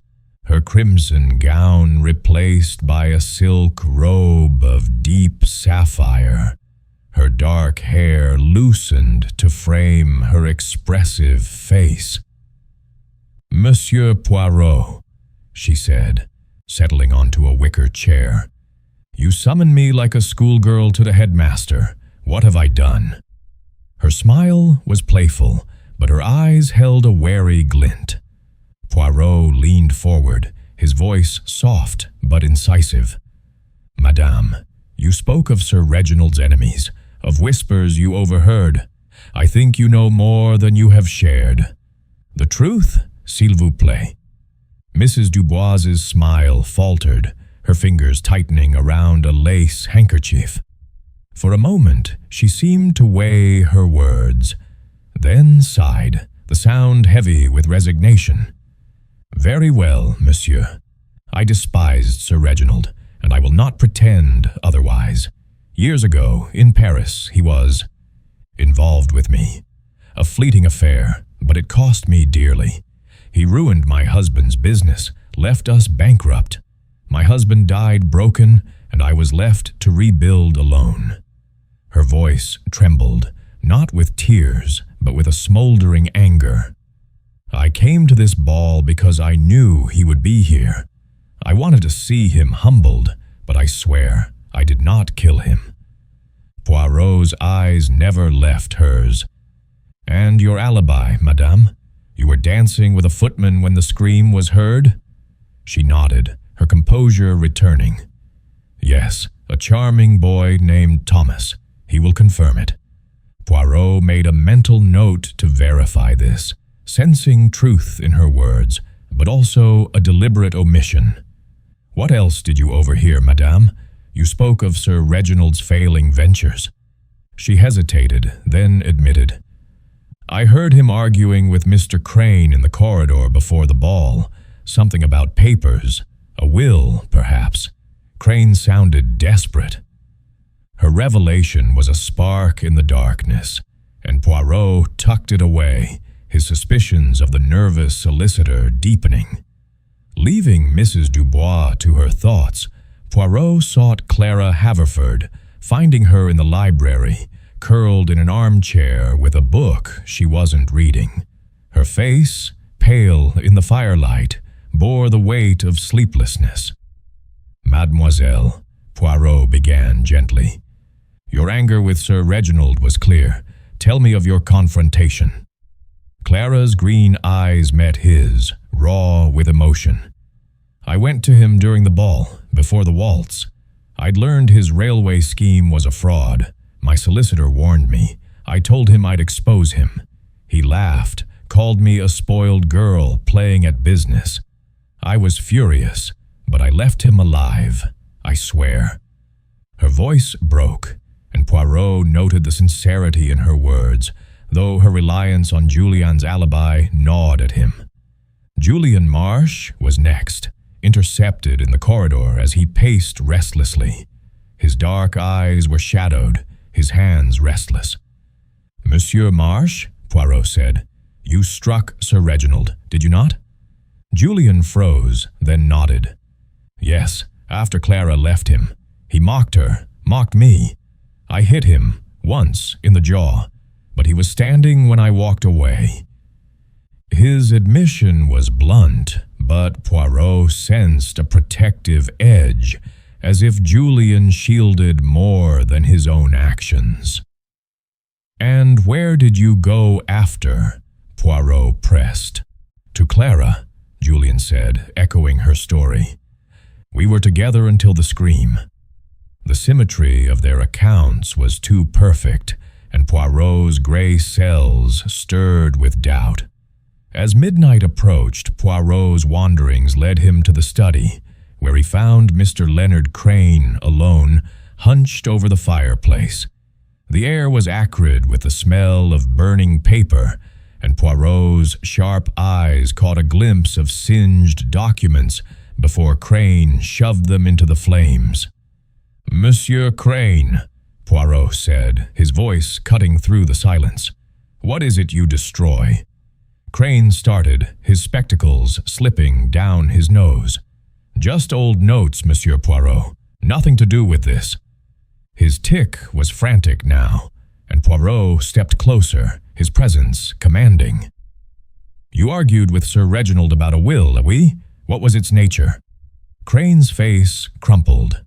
her crimson gown replaced by a silk robe of deep sapphire, her dark hair loosened to frame her expressive face. "Monsieur Poirot," she said, settling onto a wicker chair. "You summon me like a schoolgirl to the headmaster. What have I done?" Her smile was playful, but her eyes held a wary glint. Poirot leaned forward, his voice soft but incisive. "Madame, you spoke of Sir Reginald's enemies, of whispers you overheard. I think you know more than you have shared. The truth, s'il vous plaît." Mrs. Dubois's smile faltered, her fingers tightening around a lace handkerchief. For a moment, she seemed to weigh her words, then sighed, the sound heavy with resignation. "Very well, monsieur. I despised Sir Reginald, and I will not pretend otherwise. Years ago, in Paris, he was involved with me. A fleeting affair, but it cost me dearly. He ruined my husband's business, left us bankrupt. My husband died broken, and I was left to rebuild alone." Her voice trembled, not with tears, but with a smoldering anger. "I came to this ball because I knew he would be here. I wanted to see him humbled, but I swear I did not kill him." Poirot's eyes never left hers. "And your alibi, madame? You were dancing with a footman when the scream was heard?" She nodded, her composure returning. "Yes, a charming boy named Thomas. He will confirm it." Poirot made a mental note to verify this, sensing truth in her words, but also a deliberate omission. "What else did you overhear, madame? You spoke of Sir Reginald's failing ventures." She hesitated, then admitted, "I heard him arguing with Mr. Crane in the corridor before the ball. Something about papers. A will, perhaps. Crane sounded desperate." Her revelation was a spark in the darkness, and Poirot tucked it away, his suspicions of the nervous solicitor deepening. Leaving Mrs. Dubois to her thoughts, Poirot sought Clara Haverford, finding her in the library, curled in an armchair with a book she wasn't reading. Her face, pale in the firelight, bore the weight of sleeplessness. "Mademoiselle," Poirot began gently, "your anger with Sir Reginald was clear. Tell me of your confrontation." Clara's green eyes met his, raw with emotion. "I went to him during the ball, before the waltz. I'd learned his railway scheme was a fraud. My solicitor warned me. I told him I'd expose him. He laughed, called me a spoiled girl playing at business. I was furious, but I left him alive, I swear." Her voice broke, and Poirot noted the sincerity in her words, though her reliance on Julian's alibi gnawed at him. Julian Marsh was next, intercepted in the corridor as he paced restlessly. His dark eyes were shadowed, his hands restless. "Monsieur Marsh," Poirot said, "you struck Sir Reginald, did you not?" Julian froze, then nodded. "Yes, after Clara left him. He mocked her, mocked me. I hit him, once, in the jaw, but he was standing when I walked away." His admission was blunt, but Poirot sensed a protective edge, as if Julian shielded more than his own actions. "And where did you go after?" Poirot pressed. "To Clara," Julian said, echoing her story. "We were together until the scream." The symmetry of their accounts was too perfect, and Poirot's gray cells stirred with doubt. As midnight approached, Poirot's wanderings led him to the study, where he found Mr. Leonard Crane alone, hunched over the fireplace. The air was acrid with the smell of burning paper, and Poirot's sharp eyes caught a glimpse of singed documents before Crane shoved them into the flames. "Monsieur Crane," Poirot said, his voice cutting through the silence, "what is it you destroy?" Crane started, his spectacles slipping down his nose. "Just old notes, Monsieur Poirot. Nothing to do with this." His tic was frantic now, and Poirot stepped closer, his presence commanding. "You argued with Sir Reginald about a will, oui? What was its nature?" Crane's face crumpled.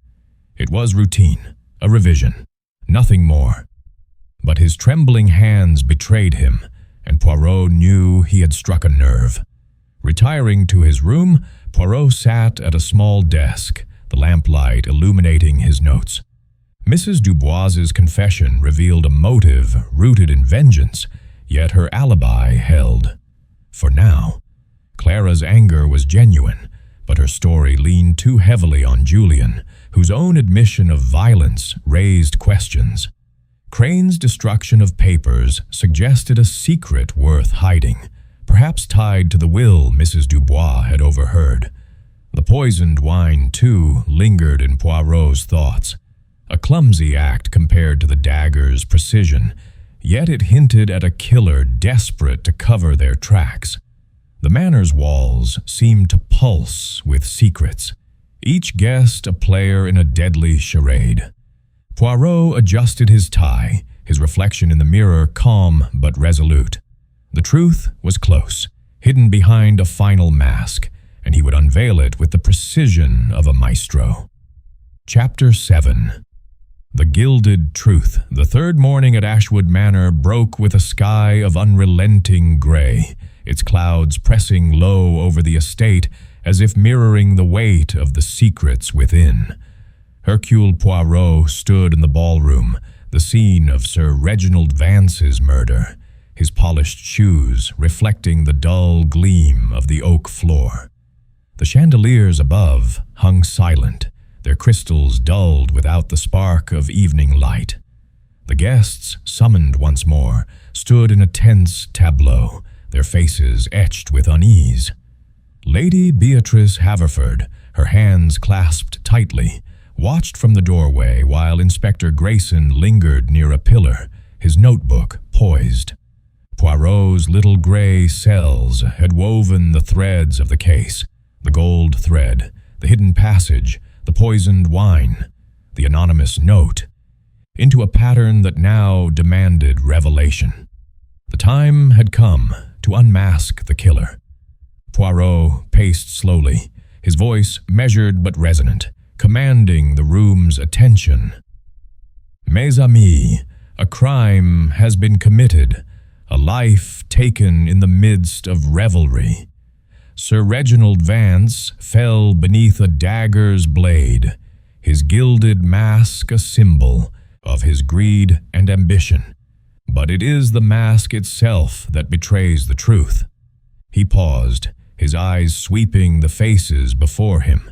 It was routine, a revision, nothing more. But his trembling hands betrayed him, and Poirot knew he had struck a nerve. Retiring to his room, Poirot sat at a small desk, the lamplight illuminating his notes. Mrs. Dubois's confession revealed a motive rooted in vengeance, yet her alibi held. For now, Clara's anger was genuine, but her story leaned too heavily on Julian, whose own admission of violence raised questions. Crane's destruction of papers suggested a secret worth hiding, perhaps tied to the will Mrs. Dubois had overheard. The poisoned wine, too, lingered in Poirot's thoughts. A clumsy act compared to the dagger's precision, yet it hinted at a killer desperate to cover their tracks. The manor's walls seemed to pulse with secrets, each guest a player in a deadly charade. Poirot adjusted his tie, his reflection in the mirror calm but resolute. The truth was close, hidden behind a final mask, and he would unveil it with the precision of a maestro. Chapter 7. The gilded truth. The third morning at Ashwood Manor broke with a sky of unrelenting gray, its clouds pressing low over the estate as if mirroring the weight of the secrets within. Hercule Poirot stood in the ballroom, the scene of Sir Reginald Vance's murder, his polished shoes reflecting the dull gleam of the oak floor. The chandeliers above hung silent, their crystals dulled without the spark of evening light. The guests, summoned once more, stood in a tense tableau, their faces etched with unease. Lady Beatrice Haverford, her hands clasped tightly, watched from the doorway while Inspector Grayson lingered near a pillar, his notebook poised. Poirot's little gray cells had woven the threads of the case, the gold thread, the hidden passage, the poisoned wine, the anonymous note, into a pattern that now demanded revelation. The time had come to unmask the killer. Poirot paced slowly, his voice measured but resonant, commanding the room's attention. "Mes amis, a crime has been committed, a life taken in the midst of revelry. Sir Reginald Vance fell beneath a dagger's blade, his gilded mask a symbol of his greed and ambition. But it is the mask itself that betrays the truth." He paused, his eyes sweeping the faces before him.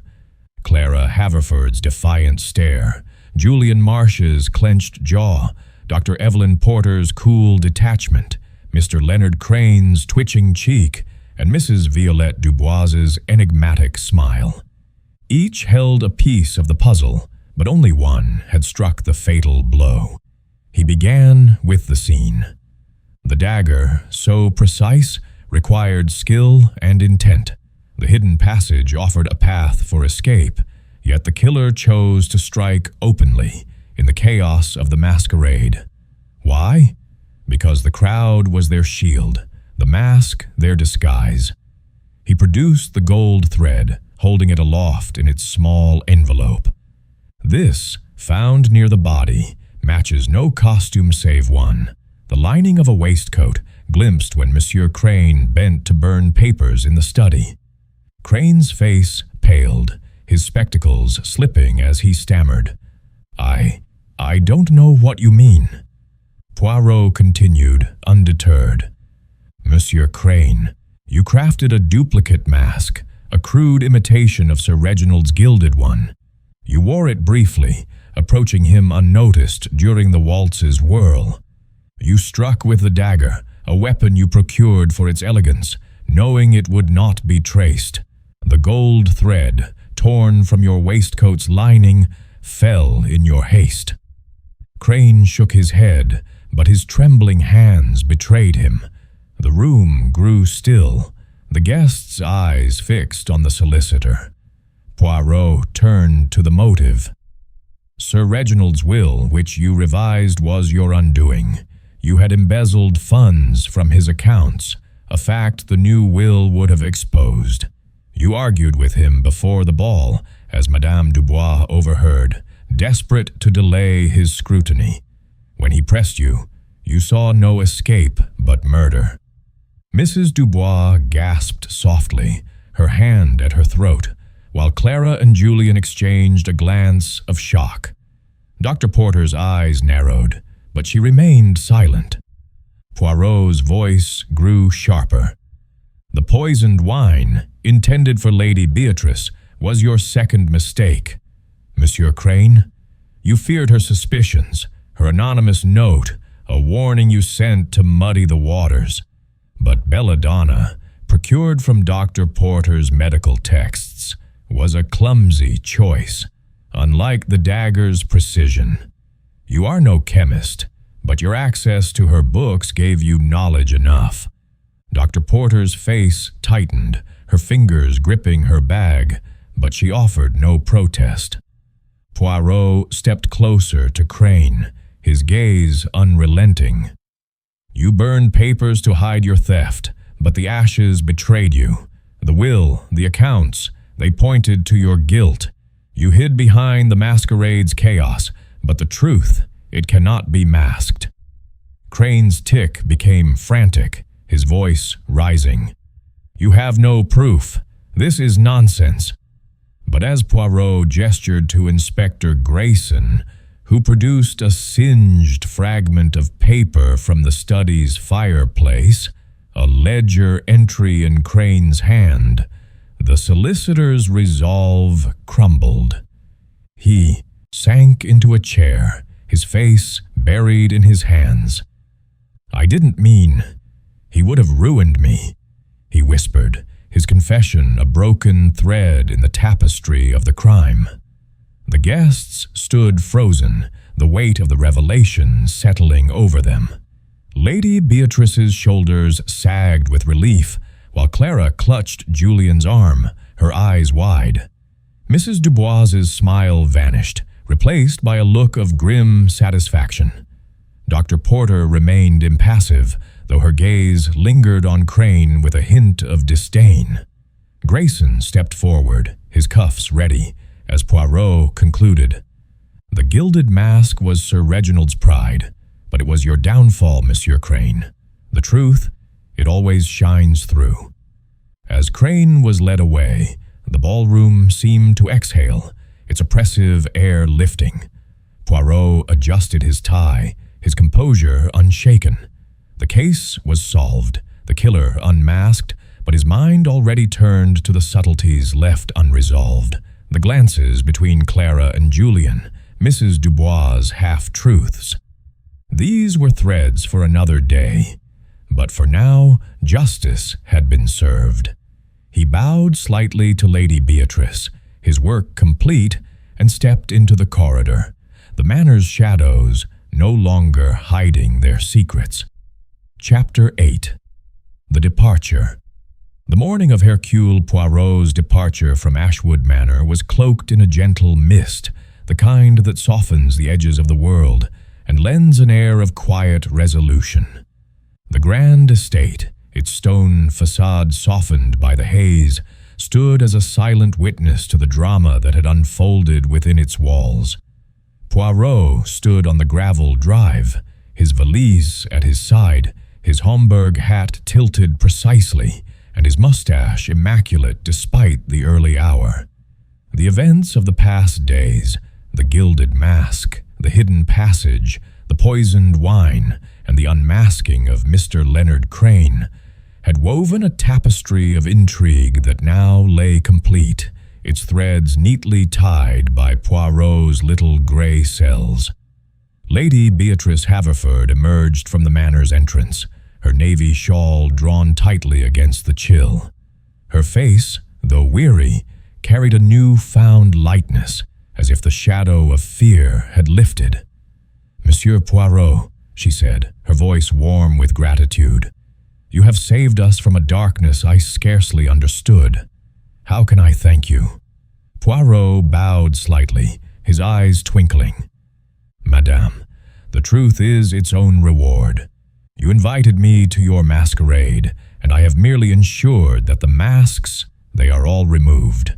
Clara Haverford's defiant stare, Julian Marsh's clenched jaw, Dr. Evelyn Porter's cool detachment, Mr. Leonard Crane's twitching cheek, and Mrs. Violette Dubois's enigmatic smile. Each held a piece of the puzzle, but only one had struck the fatal blow. He began with the scene. The dagger, so precise, required skill and intent. The hidden passage offered a path for escape, yet the killer chose to strike openly, in the chaos of the masquerade. Why? Because the crowd was their shield, the mask their disguise. He produced the gold thread, holding it aloft in its small envelope. This, found near the body, matches no costume save one, the lining of a waistcoat glimpsed when Monsieur Crane bent to burn papers in the study. Crane's face paled, his spectacles slipping as he stammered. I don't know what you mean." Poirot continued, undeterred. "Monsieur Crane, you crafted a duplicate mask, a crude imitation of Sir Reginald's gilded one. You wore it briefly, approaching him unnoticed during the waltz's whirl. You struck with the dagger, a weapon you procured for its elegance, knowing it would not be traced. The gold thread, torn from your waistcoat's lining, fell in your haste." Crane shook his head, but his trembling hands betrayed him. The room grew still, the guest's eyes fixed on the solicitor. Poirot turned to the motive. "Sir Reginald's will, which you revised, was your undoing. You had embezzled funds from his accounts, a fact the new will would have exposed. You argued with him before the ball, as Madame Dubois overheard, desperate to delay his scrutiny. When he pressed you, you saw no escape but murder." Mrs. Dubois gasped softly, her hand at her throat, while Clara and Julian exchanged a glance of shock. Dr. Porter's eyes narrowed, but she remained silent. Poirot's voice grew sharper. "The poisoned wine, intended for Lady Beatrice, was your second mistake. Monsieur Crane, you feared her suspicions, her anonymous note, a warning you sent to muddy the waters. But belladonna, procured from Dr. Porter's medical texts, was a clumsy choice, unlike the dagger's precision. You are no chemist, but your access to her books gave you knowledge enough." Dr. Porter's face tightened, her fingers gripping her bag, but she offered no protest. Poirot stepped closer to Crane, his gaze unrelenting. "You burned papers to hide your theft, but the ashes betrayed you. The will, the accounts, they pointed to your guilt. You hid behind the masquerade's chaos, But the truth, it cannot be masked. Crane's tic became frantic, his voice rising. "You have no proof. This is nonsense." But as Poirot gestured to Inspector Grayson, who produced a singed fragment of paper from the study's fireplace, a ledger entry in Crane's hand, the solicitor's resolve crumbled. He sank into a chair, his face buried in his hands. "I didn't mean. He would have ruined me," he whispered, his confession a broken thread in the tapestry of the crime. The guests stood frozen, the weight of the revelation settling over them. Lady Beatrice's shoulders sagged with relief, while Clara clutched Julian's arm, her eyes wide. Mrs. Dubois's smile vanished, replaced by a look of grim satisfaction. Dr. Porter remained impassive, though her gaze lingered on Crane with a hint of disdain. Grayson stepped forward, his cuffs ready, as Poirot concluded. "The gilded mask was Sir Reginald's pride, but it was your downfall, Monsieur Crane. The truth, it always shines through." As Crane was led away, the ballroom seemed to exhale, its oppressive air lifting. Poirot adjusted his tie, his composure unshaken. The case was solved, the killer unmasked, but his mind already turned to the subtleties left unresolved. The glances between Clara and Julian, Mrs. Dubois' half-truths. These were threads for another day, but for now, justice had been served. He bowed slightly to Lady Beatrice, his work complete, and stepped into the corridor, the manor's shadows no longer hiding their secrets. Chapter 8. The Departure. The morning of Hercule Poirot's departure from Ashwood Manor was cloaked in a gentle mist, the kind that softens the edges of the world and lends an air of quiet resolution. The grand estate, its stone facade softened by the haze, stood as a silent witness to the drama that had unfolded within its walls. Poirot stood on the gravel drive, his valise at his side, his Homburg hat tilted precisely, and his mustache immaculate despite the early hour. The events of the past days, the gilded mask, the hidden passage, the poisoned wine, and the unmasking of Mr. Leonard Crane, had woven a tapestry of intrigue that now lay complete, its threads neatly tied by Poirot's little grey cells. Lady Beatrice Haverford emerged from the manor's entrance, her navy shawl drawn tightly against the chill. Her face, though weary, carried a new-found lightness, as if the shadow of fear had lifted. "Monsieur Poirot," she said, her voice warm with gratitude, "you have saved us from a darkness I scarcely understood. How can I thank you?" Poirot bowed slightly, his eyes twinkling. "Madame, the truth is its own reward. You invited me to your masquerade, and I have merely ensured that the masks, they are all removed."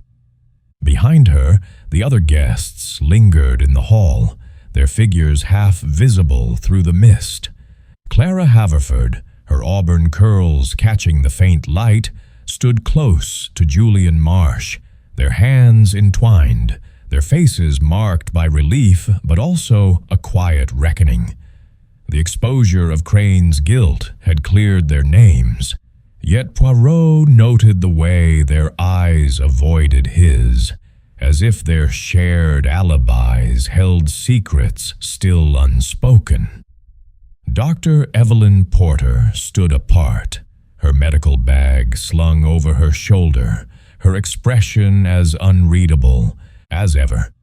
Behind her, the other guests lingered in the hall, their figures half visible through the mist. Clara Haverford, her auburn curls catching the faint light, stood close to Julian Marsh, their hands entwined, their faces marked by relief but also a quiet reckoning. The exposure of Crane's guilt had cleared their names, yet Poirot noted the way their eyes avoided his, as if their shared alibis held secrets still unspoken. Dr. Evelyn Porter stood apart, her medical bag slung over her shoulder, her expression as unreadable as ever.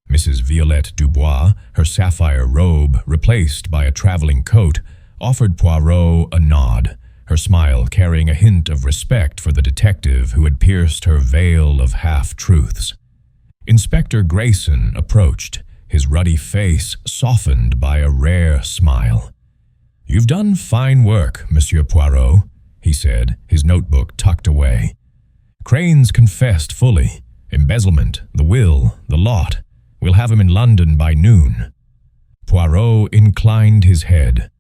Mrs. Violette Dubois, her sapphire robe replaced by a traveling coat, offered Poirot a nod, her smile carrying a hint of respect for the detective who had pierced her veil of half-truths. Inspector Grayson approached, his ruddy face softened by a rare smile. "You've done fine work, Monsieur Poirot," he said, his notebook tucked away. "Crane's confessed fully. Embezzlement, the will, the lot. We'll have him in London by noon." Poirot inclined his head.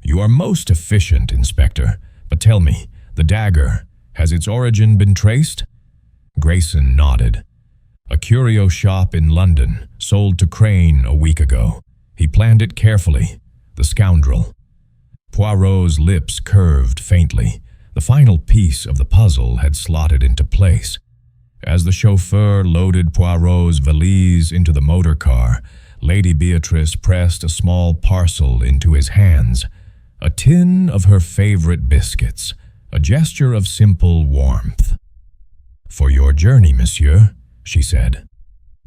"You are most efficient, Inspector, but tell me, the dagger, has its origin been traced?" Grayson nodded. "A curio shop in London sold to Crane a week ago. He planned it carefully, the scoundrel." Poirot's lips curved faintly. The final piece of the puzzle had slotted into place. As the chauffeur loaded Poirot's valise into the motor car, Lady Beatrice pressed a small parcel into his hands, a tin of her favorite biscuits, a gesture of simple warmth. "For your journey, monsieur," she said.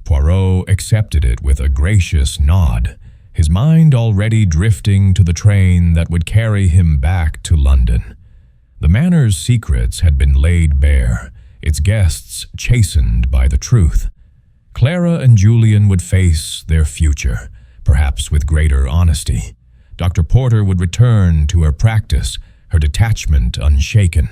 Poirot accepted it with a gracious nod, his mind already drifting to the train that would carry him back to London. The manor's secrets had been laid bare, its guests chastened by the truth. Clara and Julian would face their future, perhaps with greater honesty. Dr. Porter would return to her practice, her detachment unshaken,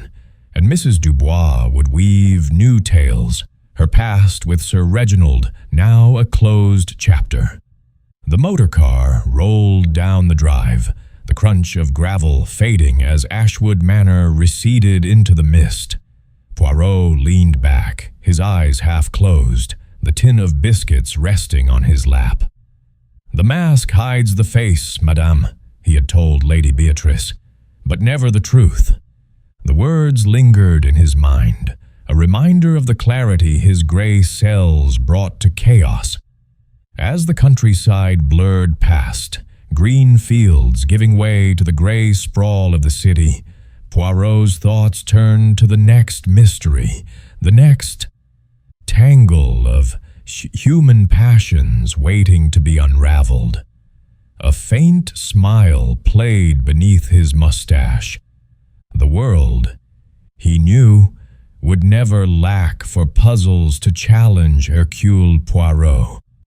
and Mrs. Dubois would weave new tales, her past with Sir Reginald now a closed chapter. The motor car rolled down the drive, the crunch of gravel fading as Ashwood Manor receded into the mist. Poirot leaned back, his eyes half closed, the tin of biscuits resting on his lap. "The mask hides the face, madame," he had told Lady Beatrice, "but never the truth." The words lingered in his mind, a reminder of the clarity his grey cells brought to chaos. As the countryside blurred past, green fields giving way to the grey sprawl of the city, Poirot's thoughts turned to the next mystery, the next tangle of human passions waiting to be unraveled. A faint smile played beneath his mustache. The world, he knew, would never lack for puzzles to challenge Hercule Poirot.